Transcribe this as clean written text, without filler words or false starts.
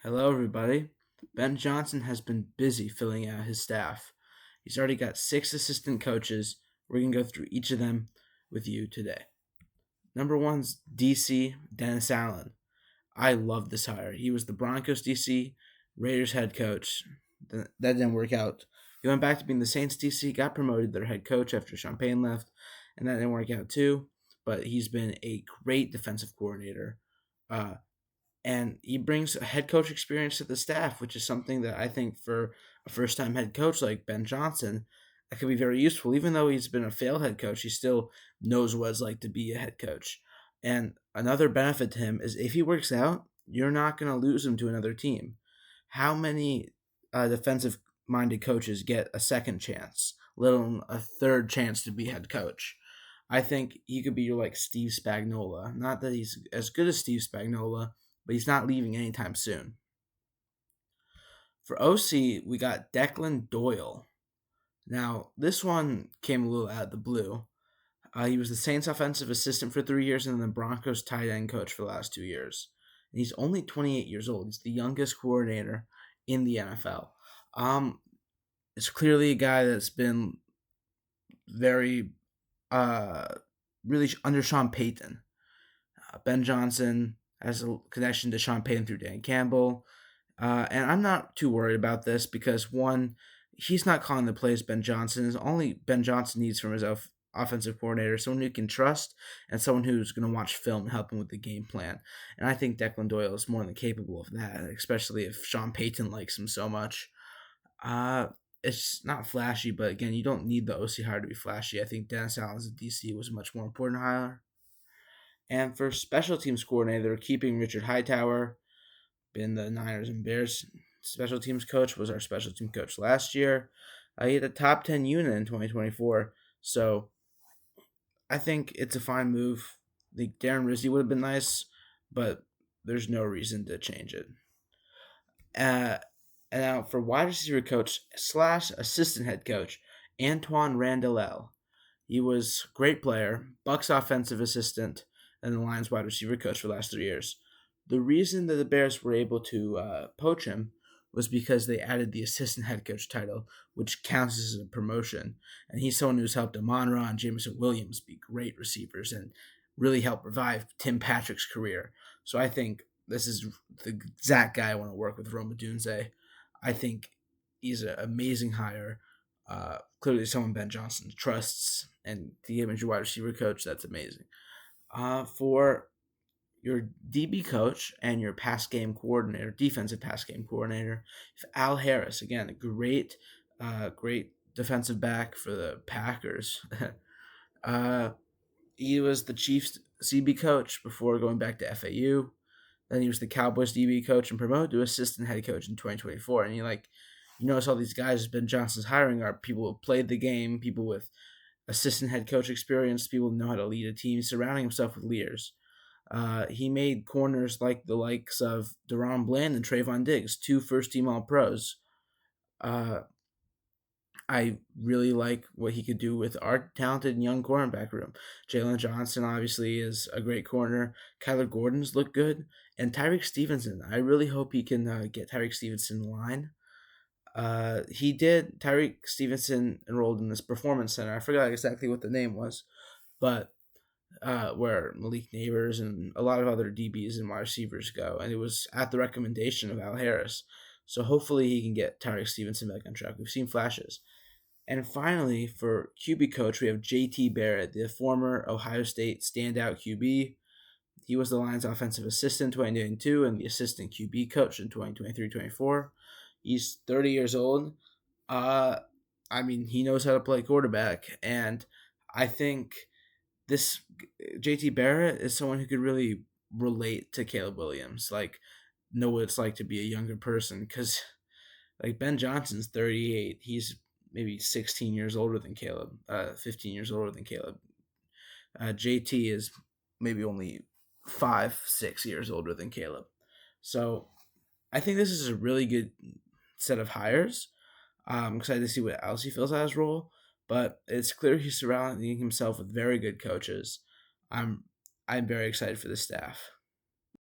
Hello, everybody. Ben Johnson has been busy filling out his staff. He's already got six assistant coaches. We're going to go through each of them with you today. Number one's DC Dennis Allen. I love this hire. He was the Broncos DC, Raiders head coach. That didn't work out. He went back to being the Saints DC, got promoted their head coach after Champagne left, and that didn't work out too. But he's been a great defensive coordinator. Uh, and he brings a head coach experience to the staff, which is something that I think for a first time head coach like Ben Johnson, that could be very useful. Even though he's been a failed head coach, he still knows what it's like to be a head coach. And another benefit to him is if he works out, you're not going to lose him to another team. How many defensive minded coaches get a second chance, let alone a third chance to be head coach? I think he could be your like Steve Spagnuolo. Not that he's as good as Steve Spagnuolo, but he's not leaving anytime soon. For OC, we got Declan Doyle. Now, this one came a little out of the blue. He was the Saints offensive assistant for 3 years and then the Broncos tight end coach for the last 2 years. And he's only 28 years old. He's the youngest coordinator in the NFL. It's clearly a guy that's been very, really under Sean Payton. Ben Johnson has a connection to Sean Payton through Dan Campbell. And I'm not too worried about this because, one, he's not calling the plays Ben Johnson. Is only Ben Johnson needs from his offensive coordinator, someone who can trust and someone who's going to watch film and help him with the game plan. And I think Declan Doyle is more than capable of that, especially if Sean Payton likes him so much. It's not flashy, but again, you don't need the OC hire to be flashy. I think Dennis Allen as a DC was a much more important hire. And for special teams coordinator, keeping Richard Hightower, been the Niners and Bears special teams coach, was our special team coach last year. He had a top 10 unit in 2024. So I think it's a fine move. I think Darren Rizzi would have been nice, but there's no reason to change it. And now for wide receiver coach slash assistant head coach, Antoine Randall. He was a great player, Bucks offensive assistant, and the Lions wide receiver coach for the last 3 years. The reason that the Bears were able to poach him was because they added the assistant head coach title, which counts as a promotion. And he's someone who's helped Amon-Ra and Jameson Williams be great receivers and really help revive Tim Patrick's career. So I think this is the exact guy I want to work with, Roma Dunze. I think he's an amazing hire. Clearly someone Ben Johnson trusts, and to give him your wide receiver coach, that's amazing. For your DB coach and your pass game coordinator, defensive pass game coordinator, Al Harris, again, a great defensive back for the Packers. He was the Chiefs CB coach before going back to FAU. Then he was the Cowboys DB coach and promoted to assistant head coach in 2024. And you notice all these guys Ben Johnson's hiring are people who played the game, people with assistant head coach experience, people who know how to lead a team, surrounding himself with leaders. He made corners like the likes of Deron Bland and Trayvon Diggs, two first-team All-Pros. I really like what he could do with our talented young cornerback room. Jalen Johnson obviously is a great corner. Kyler Gordon's looked good. And Tyreek Stevenson. I really hope he can get Tyreek Stevenson in line. Tyreek Stevenson enrolled in this performance center. I forgot exactly what the name was, but where Malik Neighbors and a lot of other DBs and wide receivers go. And it was at the recommendation of Al Harris. So hopefully he can get Tyreek Stevenson back on track. We've seen flashes. And finally, for QB coach, we have JT Barrett, the former Ohio State standout QB. He was the Lions offensive assistant in 2022 and the assistant QB coach in 2023-24. He's 30 years old. He knows how to play quarterback. And I think this JT Barrett is someone who could really relate to Caleb Williams, know what it's like to be a younger person. Because, Ben Johnson's 38. He's maybe 16 years older than Caleb, 15 years older than Caleb. JT is maybe only 5-6 years older than Caleb. So I think this is a really good set of hires. I'm excited to see what else he fills out his role, but it's clear he's surrounding himself with very good coaches. I'm very excited for the staff.